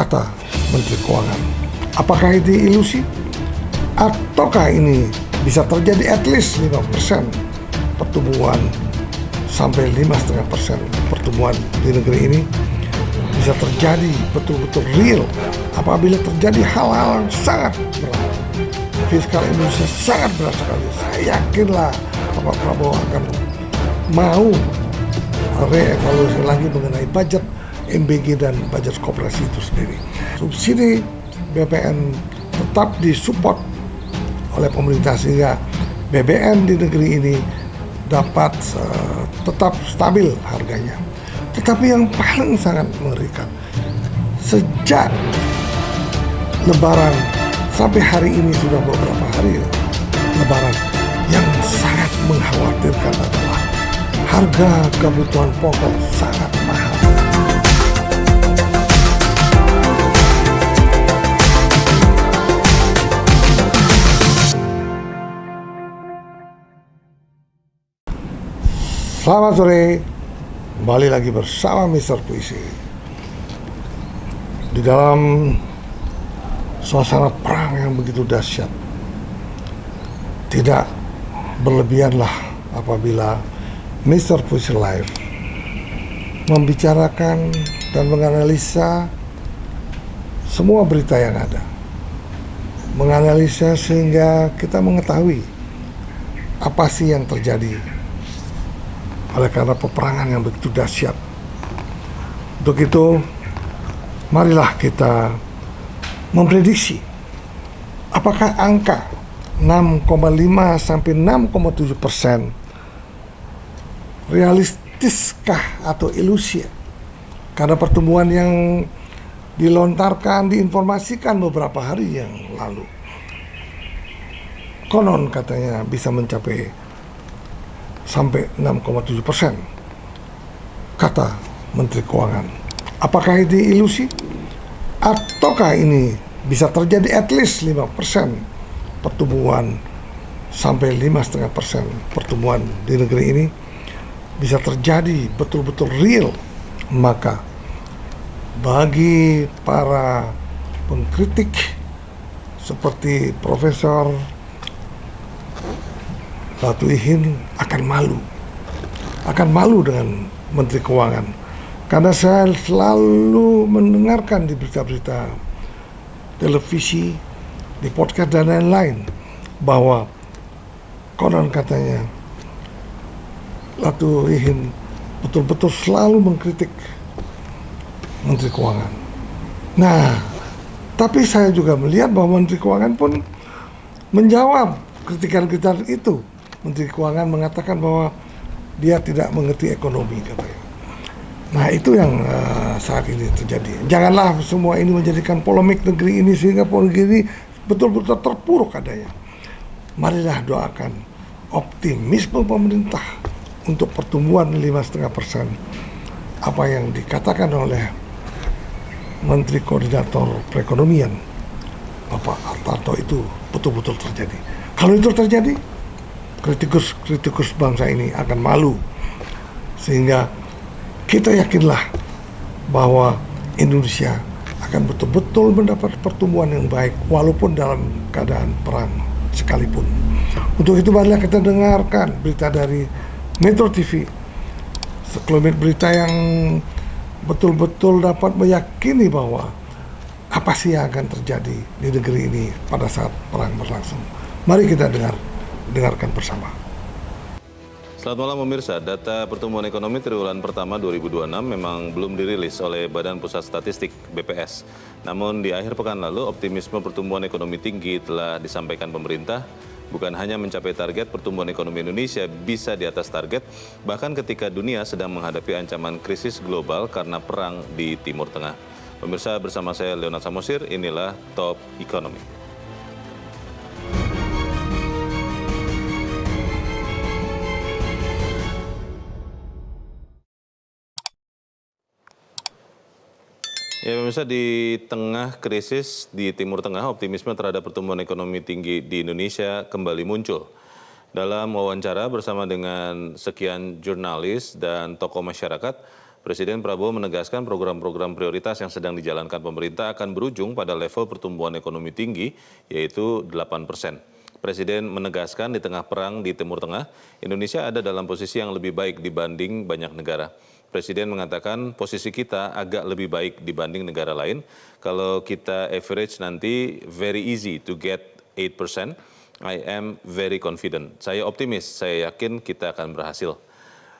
kata Menteri Keuangan. Apakah ini ilusi? Ataukah ini bisa terjadi at least 5% pertumbuhan sampai 5,5% pertumbuhan di negeri ini bisa terjadi betul-betul real apabila terjadi hal-hal yang sangat berat. Fiskal Indonesia sangat berat sekali. Saya yakinlah Bapak Prabowo akan mau reevaluasi lagi mengenai budget MBG dan budget koperasi itu sendiri. Subsidi BPN tetap disupport oleh pemerintah sehingga BBM di negeri ini dapat tetap stabil harganya. Tetapi yang paling sangat mengerikan, sejak Lebaran sampai hari ini sudah beberapa hari Lebaran, yang sangat mengkhawatirkan adalah harga kebutuhan pokok sangat mahal. Selamat sore, kembali lagi bersama Mr. Puisi. Di dalam suasana perang yang begitu dahsyat, tidak berlebihanlah apabila Mr. Puisi Live membicarakan dan menganalisa semua berita yang ada. Menganalisa sehingga kita mengetahui apa sih yang terjadi oleh karena peperangan yang begitu dahsyat. Untuk itu, marilah kita memprediksi apakah angka 6,5 sampai 6,7% realistiskah atau ilusi? Karena pertumbuhan yang dilontarkan, diinformasikan beberapa hari yang lalu, konon katanya bisa mencapai sampai 6,7%, kata Menteri Keuangan. Apakah ini ilusi? Ataukah ini bisa terjadi at least 5% pertumbuhan sampai 5,5% pertumbuhan di negeri ini bisa terjadi betul-betul real? Maka bagi para pengkritik seperti Profesor Ratu Ihin akan malu dengan Menteri Keuangan, karena saya selalu mendengarkan di berita-berita televisi, di podcast dan lain-lain bahwa konon katanya Ratu Ihin betul-betul selalu mengkritik Menteri Keuangan. Nah, tapi saya juga melihat bahwa Menteri Keuangan pun menjawab kritikan-kritikan itu. Menteri Keuangan mengatakan bahwa dia tidak mengerti ekonomi, katanya. Nah, itu yang saat ini terjadi. Janganlah semua ini menjadikan polemik negeri ini sehingga negeri ini betul-betul terpuruk adanya. Marilah doakan optimisme pemerintah untuk pertumbuhan 5,5%. Apa yang dikatakan oleh Menteri Koordinator Perekonomian, Bapak Hartarto, itu betul-betul terjadi. Kalau itu terjadi, kritikus bangsa ini akan malu, sehingga kita yakinlah bahwa Indonesia akan betul-betul mendapat pertumbuhan yang baik walaupun dalam keadaan perang sekalipun. Untuk itu marilah kita dengarkan berita dari Metro TV, sekelumit berita yang betul-betul dapat meyakini bahwa apa sih yang akan terjadi di negeri ini pada saat perang berlangsung. Mari kita dengarkan bersama. Selamat malam pemirsa, data pertumbuhan ekonomi triwulan pertama 2026 memang belum dirilis oleh Badan Pusat Statistik BPS. Namun di akhir pekan lalu optimisme pertumbuhan ekonomi tinggi telah disampaikan pemerintah. Bukan hanya mencapai target, pertumbuhan ekonomi Indonesia bisa di atas target, bahkan ketika dunia sedang menghadapi ancaman krisis global karena perang di Timur Tengah. Pemirsa, bersama saya Leonard Samosir, inilah Top Economy. Ya pemirsa, di tengah krisis di Timur Tengah, optimisme terhadap pertumbuhan ekonomi tinggi di Indonesia kembali muncul. Dalam wawancara bersama dengan sekian jurnalis dan tokoh masyarakat, Presiden Prabowo menegaskan program-program prioritas yang sedang dijalankan pemerintah akan berujung pada level pertumbuhan ekonomi tinggi, yaitu 8%. Presiden menegaskan di tengah perang di Timur Tengah, Indonesia ada dalam posisi yang lebih baik dibanding banyak negara. Presiden mengatakan posisi kita agak lebih baik dibanding negara lain. Kalau kita average nanti very easy to get 8%. I am very confident. Saya optimis, saya yakin kita akan berhasil.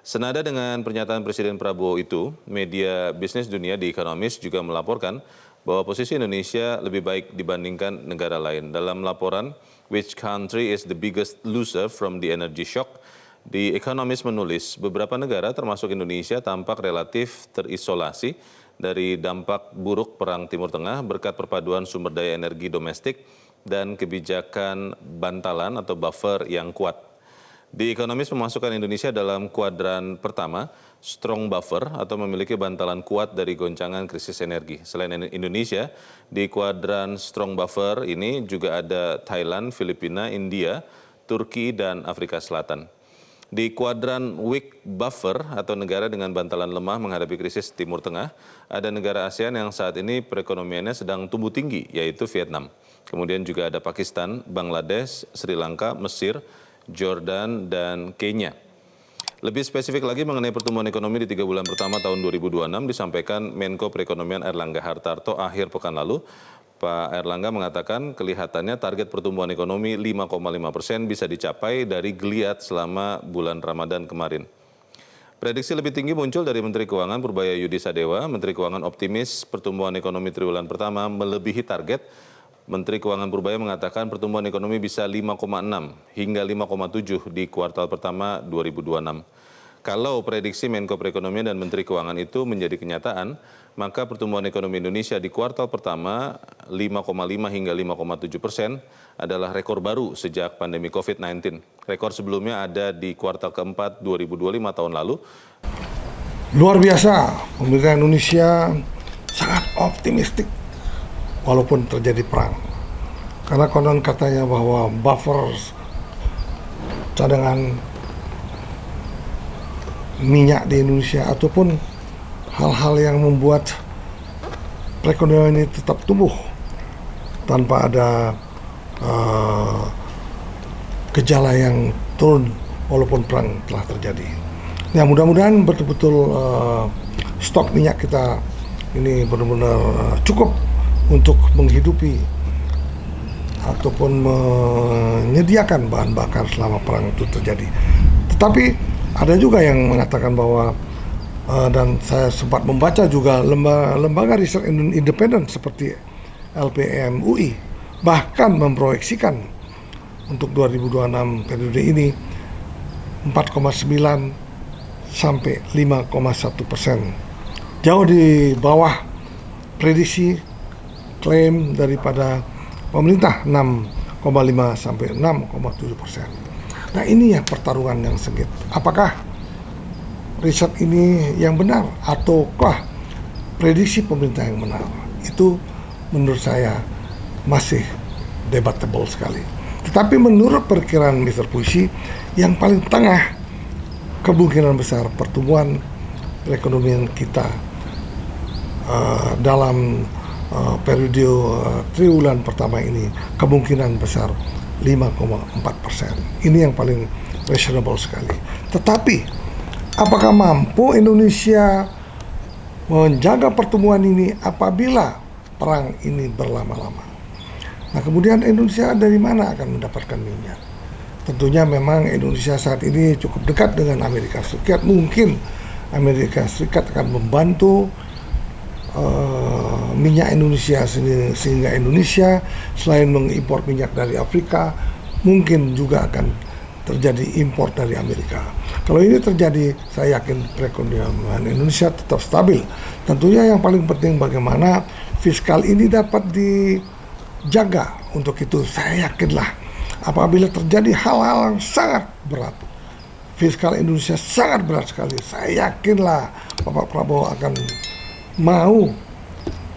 Senada dengan pernyataan Presiden Prabowo itu, media bisnis dunia The Economist juga melaporkan bahwa posisi Indonesia lebih baik dibandingkan negara lain. Dalam laporan, Which Country is the Biggest Loser from the Energy Shock? The Economist menulis beberapa negara termasuk Indonesia tampak relatif terisolasi dari dampak buruk Perang Timur Tengah berkat perpaduan sumber daya energi domestik dan kebijakan bantalan atau buffer yang kuat. The Economist memasukkan Indonesia dalam kuadran pertama, strong buffer atau memiliki bantalan kuat dari goncangan krisis energi. Selain Indonesia, di kuadran strong buffer ini juga ada Thailand, Filipina, India, Turki, dan Afrika Selatan. Di kuadran weak buffer atau negara dengan bantalan lemah menghadapi krisis Timur Tengah, ada negara ASEAN yang saat ini perekonomiannya sedang tumbuh tinggi, yaitu Vietnam. Kemudian juga ada Pakistan, Bangladesh, Sri Lanka, Mesir, Jordan, dan Kenya. Lebih spesifik lagi mengenai pertumbuhan ekonomi di 3 bulan pertama tahun 2026 disampaikan Menko Perekonomian Airlangga Hartarto akhir pekan lalu. Pak Airlangga mengatakan kelihatannya target pertumbuhan ekonomi 5,5% bisa dicapai dari geliat selama bulan Ramadan kemarin. Prediksi lebih tinggi muncul dari Menteri Keuangan Purbaya Yudi Sadewa. Menteri Keuangan optimis pertumbuhan ekonomi triwulan pertama melebihi target. Menteri Keuangan Purbaya mengatakan pertumbuhan ekonomi bisa 5,6 hingga 5,7 di kuartal pertama 2026. Kalau prediksi Menko Perekonomian dan Menteri Keuangan itu menjadi kenyataan, maka pertumbuhan ekonomi Indonesia di kuartal pertama 5,5 hingga 5,7% adalah rekor baru sejak pandemi COVID-19. Rekor sebelumnya ada di kuartal keempat 2025 tahun lalu. Luar biasa, pemerintah Indonesia sangat optimistik walaupun terjadi perang. Karena konon katanya bahwa buffer cadangan minyak di Indonesia ataupun hal-hal yang membuat perekonomian ini tetap tumbuh tanpa ada gejala yang turun walaupun perang telah terjadi. Ya, mudah-mudahan betul-betul stok minyak kita ini benar-benar cukup untuk menghidupi ataupun menyediakan bahan bakar selama perang itu terjadi. Tetapi ada juga yang mengatakan bahwa dan saya sempat membaca juga lembaga riset independen seperti LPM UI bahkan memproyeksikan untuk 2026 periode ini 4,9 sampai 5,1%. Jauh di bawah prediksi klaim daripada pemerintah 6,5 sampai 6,7%. Nah, ini ya pertarungan yang sengit. Apakah riset ini yang benar ataukah prediksi pemerintah yang benar? Itu menurut saya masih debatable sekali. Tetapi menurut perkiraan Mr. Puisi, yang paling tengah kemungkinan besar pertumbuhan perekonomian kita dalam periode triwulan pertama ini kemungkinan besar 5,4%. Ini yang paling reasonable sekali. Tetapi apakah mampu Indonesia menjaga pertumbuhan ini apabila perang ini berlama-lama? Nah, kemudian Indonesia dari mana akan mendapatkan minyak? Tentunya memang Indonesia saat ini cukup dekat dengan Amerika Serikat. Mungkin Amerika Serikat akan membantu minyak Indonesia sehingga Indonesia selain mengimpor minyak dari Afrika mungkin juga akan terjadi impor dari Amerika. Kalau ini terjadi, saya yakin perekonomian Indonesia tetap stabil. Tentunya yang paling penting bagaimana fiskal ini dapat dijaga. Untuk itu saya yakinlah apabila terjadi hal-hal yang sangat berat, fiskal Indonesia sangat berat sekali, saya yakinlah Bapak Prabowo akan mau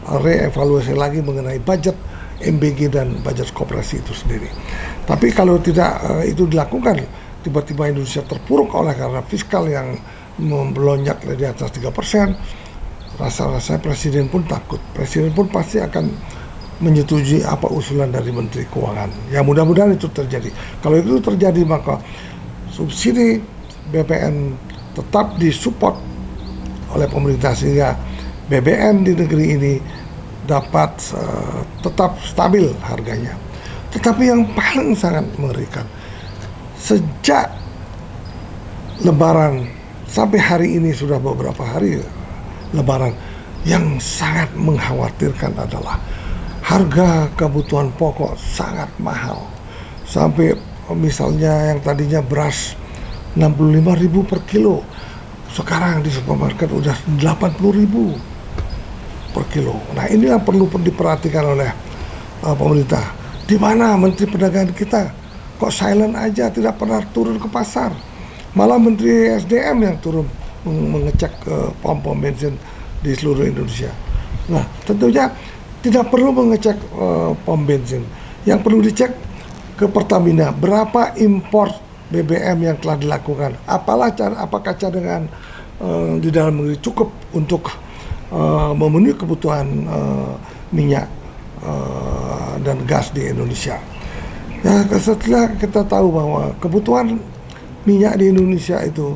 reevaluasi lagi mengenai budget MBG dan budget koperasi itu sendiri. Tapi kalau tidak itu dilakukan, tiba-tiba Indonesia terpuruk oleh karena fiskal yang melonjak di atas 3%, rasa-rasa presiden pun takut. Presiden pun pasti akan menyetujui apa usulan dari Menteri Keuangan. Ya mudah-mudahan itu terjadi. Kalau itu terjadi maka subsidi BPN tetap disupport oleh pemerintah sehingga BBM di negeri ini dapat tetap stabil harganya. Tetapi yang paling sangat mengerikan, sejak Lebaran sampai hari ini sudah beberapa hari Lebaran, yang sangat mengkhawatirkan adalah harga kebutuhan pokok sangat mahal. Sampai misalnya yang tadinya beras 65.000 per kilo, sekarang di supermarket udah 80.000 per kilo. Nah ini yang perlu diperhatikan oleh pemerintah. Di mana Menteri Perdagangan kita? Kok silent aja, tidak pernah turun ke pasar. Malah Menteri SDM yang turun mengecek pom-pom bensin di seluruh Indonesia. Nah tentunya tidak perlu mengecek pom bensin. Yang perlu dicek ke Pertamina, berapa impor BBM yang telah dilakukan. Apakah cadangan di dalam negeri cukup untuk memenuhi kebutuhan minyak dan gas di Indonesia. Nah, setelah kita tahu bahwa kebutuhan minyak di Indonesia itu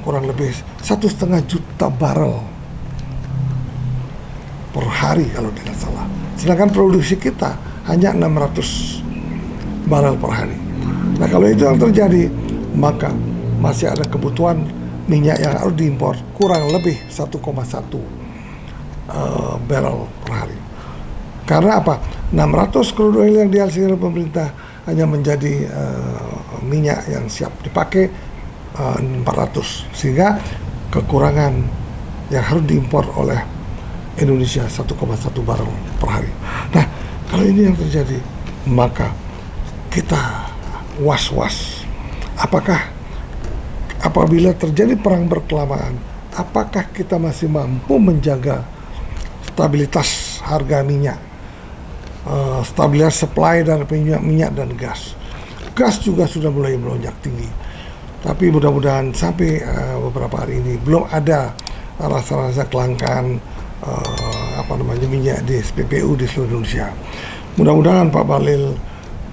kurang lebih 1,5 juta barel per hari kalau tidak salah. Sedangkan produksi kita hanya 600 barel per hari. Nah kalau itu yang terjadi, maka masih ada kebutuhan minyak yang harus diimpor kurang lebih 1,1 barel per hari. Karena apa? 600 crude oil yang dihasilkan oleh pemerintah hanya menjadi minyak yang siap dipakai 400, sehingga kekurangan yang harus diimpor oleh Indonesia 1,1 barel per hari. Nah kalau ini yang terjadi, maka kita was-was. Apakah apabila terjadi perang berkelamaan, apakah kita masih mampu menjaga stabilitas harga minyak, stabilitas supply dan minyak dan gas. Gas juga sudah mulai melonjak tinggi. Tapi mudah-mudahan sampai beberapa hari ini belum ada rasa-rasa kelangkaan minyak di SPBU di seluruh Indonesia. Mudah-mudahan Pak Bahlil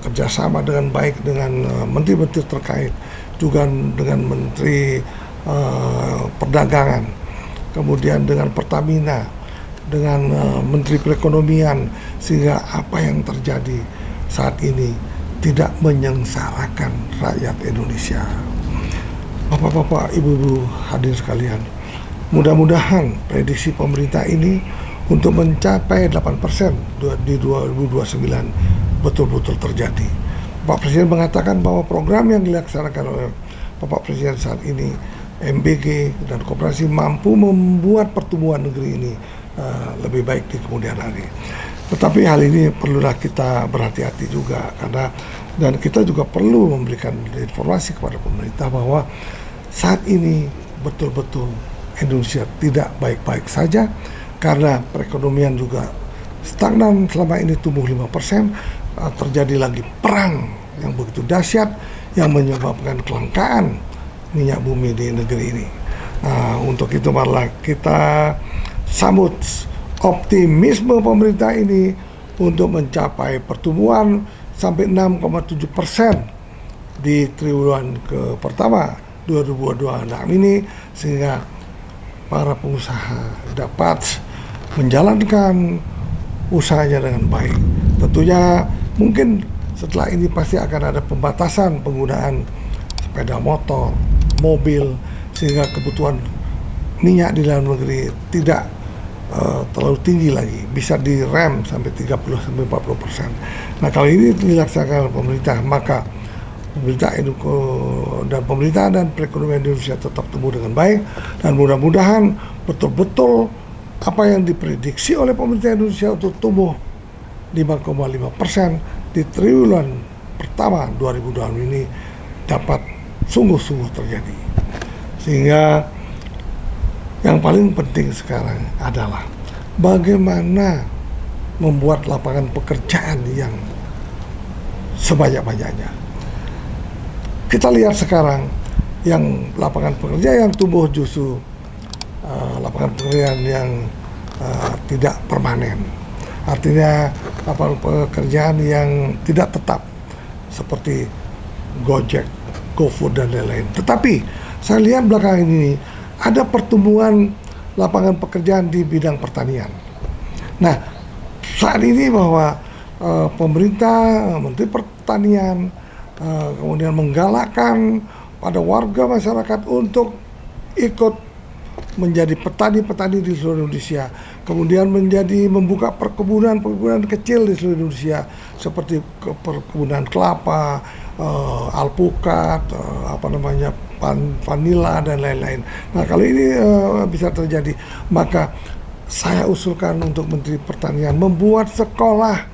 kerjasama dengan baik dengan menteri-menteri terkait, juga dengan Menteri Perdagangan, kemudian dengan Pertamina, dengan Menteri Perekonomian, sehingga apa yang terjadi saat ini tidak menyengsarakan rakyat Indonesia. Bapak-bapak, ibu-ibu hadirin sekalian, mudah-mudahan prediksi pemerintah ini untuk mencapai 8% di 2029 betul-betul terjadi. Pak Presiden mengatakan bahwa program yang dilaksanakan oleh Bapak Presiden saat ini, MBG dan koperasi, mampu membuat pertumbuhan negeri ini lebih baik di kemudian hari. Tetapi hal ini perlulah kita berhati-hati juga, karena dan kita juga perlu memberikan informasi kepada pemerintah bahwa saat ini betul-betul Indonesia tidak baik-baik saja, karena perekonomian juga stagnan selama ini tumbuh 5%, terjadi lagi perang yang begitu dahsyat yang menyebabkan kelangkaan minyak bumi di negeri ini. Untuk itu malah kita sambut optimisme pemerintah ini untuk mencapai pertumbuhan sampai 6,7% di triwulan pertama 2026 ini, sehingga para pengusaha dapat menjalankan usahanya dengan baik. Tentunya mungkin setelah ini pasti akan ada pembatasan penggunaan sepeda motor, mobil, sehingga kebutuhan minyak di dalam negeri tidak terlalu tinggi lagi, bisa direm sampai 30-40%. Nah kalau ini dilaksanakan oleh pemerintah, maka pemerintah dan perekonomian Indonesia tetap tumbuh dengan baik, dan mudah-mudahan betul-betul apa yang diprediksi oleh pemerintah Indonesia untuk tumbuh 5,5% di triwulan pertama 2020 ini dapat sungguh-sungguh terjadi. Sehingga yang paling penting sekarang adalah bagaimana membuat lapangan pekerjaan yang sebanyak-banyaknya. Kita lihat sekarang yang lapangan pekerjaan yang tumbuh justru lapangan pekerjaan yang tidak permanen. Artinya lapangan pekerjaan yang tidak tetap seperti Gojek, GoFood dan lain-lain. Tetapi saya lihat belakangan ini ada pertumbuhan lapangan pekerjaan di bidang pertanian. Nah, saat ini bahwa pemerintah, Menteri Pertanian kemudian menggalakkan pada warga masyarakat untuk ikut menjadi petani-petani di seluruh Indonesia, kemudian membuka perkebunan kecil di seluruh Indonesia seperti perkebunan kelapa, alpukat, vanila dan lain-lain. Nah, kalau ini bisa terjadi, maka saya usulkan untuk Menteri Pertanian membuat sekolah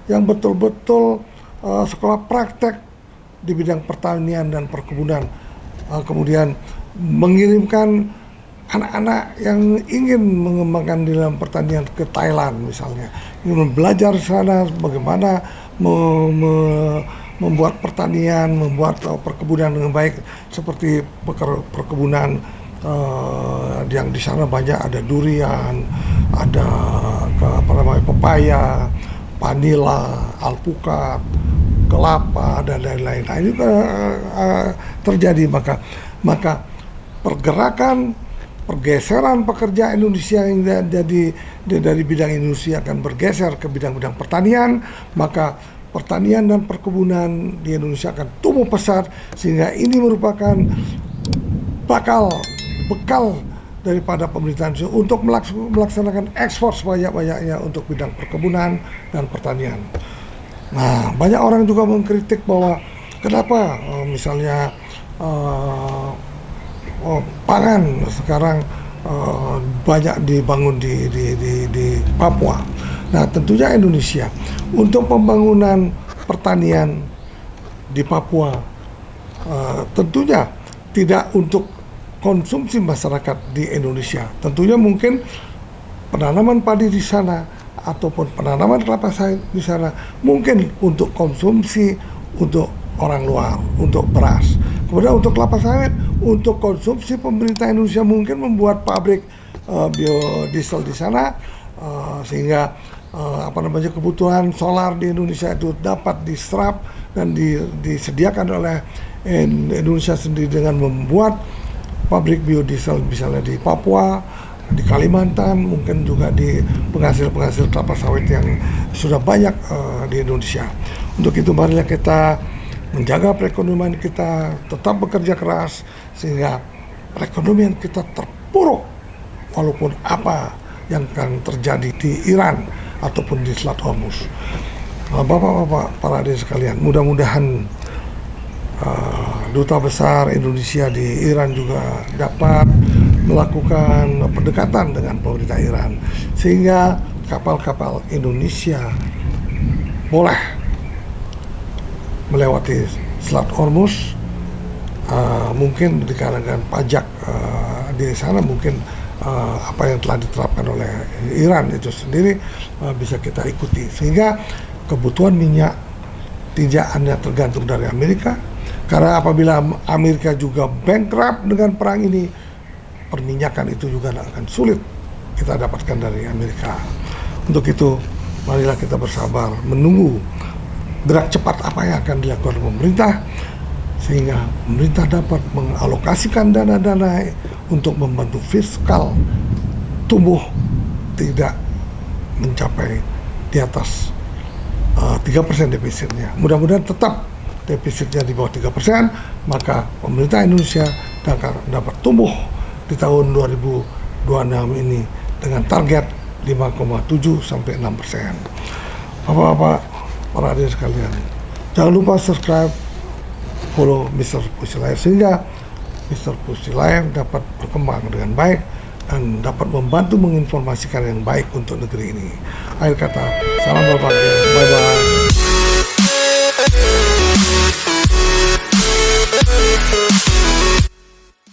yang betul-betul sekolah praktek di bidang pertanian dan perkebunan, kemudian mengirimkan anak-anak yang ingin mengembangkan di dalam pertanian ke Thailand misalnya, ingin belajar sana bagaimana membuat pertanian, membuat perkebunan dengan baik, seperti perkebunan yang di sana banyak ada durian, ada pepaya, vanila, alpukat, kelapa dan lain-lain. Nah, ini terjadi maka pergeseran pekerja Indonesia yang jadi dari bidang industri akan bergeser ke bidang-bidang pertanian, maka pertanian dan perkebunan di Indonesia akan tumbuh pesat, sehingga ini merupakan bekal daripada pemerintah Indonesia untuk melaksanakan ekspor sebanyak-banyaknya untuk bidang perkebunan dan pertanian. Nah, banyak orang juga mengkritik bahwa kenapa misalnya pangan sekarang banyak dibangun di Papua. Nah, tentunya Indonesia untuk pembangunan pertanian di Papua tentunya tidak untuk konsumsi masyarakat di Indonesia. Tentunya mungkin penanaman padi di sana ataupun penanaman kelapa sawit di sana mungkin untuk konsumsi untuk orang luar, untuk beras. Kemudian untuk kelapa sawit, untuk konsumsi pemerintah Indonesia mungkin membuat pabrik biodiesel di sana, sehingga kebutuhan solar di Indonesia itu dapat diserap dan disediakan oleh Indonesia sendiri dengan membuat pabrik biodiesel misalnya di Papua, di Kalimantan, mungkin juga di penghasil-penghasil kelapa sawit yang sudah banyak di Indonesia. Untuk itu marilah kita menjaga perekonomian kita, tetap bekerja keras sehingga perekonomian kita terpuruk walaupun apa yang akan terjadi di Iran ataupun di Selat Hormuz. Bapak-bapak, para hadirin sekalian, mudah-mudahan Duta Besar Indonesia di Iran juga dapat melakukan pendekatan dengan pemerintah Iran sehingga kapal-kapal Indonesia boleh melewati Selat Hormuz. Mungkin dikarenakan pajak di sana, mungkin apa yang telah diterapkan oleh Iran itu sendiri bisa kita ikuti, sehingga kebutuhan minyak tidak hanya tergantung dari Amerika. Karena apabila Amerika juga bankrupt dengan perang ini, perminyakan itu juga akan sulit kita dapatkan dari Amerika. Untuk itu, marilah kita bersabar menunggu gerak cepat apa yang akan dilakukan pemerintah, sehingga pemerintah dapat mengalokasikan dana-dana untuk membantu fiskal tumbuh tidak mencapai di atas 3% defisitnya. Mudah-mudahan tetap defisitnya di bawah 3%, maka pemerintah Indonesia dapat tumbuh di tahun 2026 ini dengan target 5,7 sampai 6%. Bapak-bapak, para hadirin sekalian, jangan lupa subscribe, follow Mr. Pusi Live sehingga Mr. Pusi Live dapat berkembang dengan baik dan dapat membantu menginformasikan yang baik untuk negeri ini. Akhir kata, salam berbahagia, bye-bye.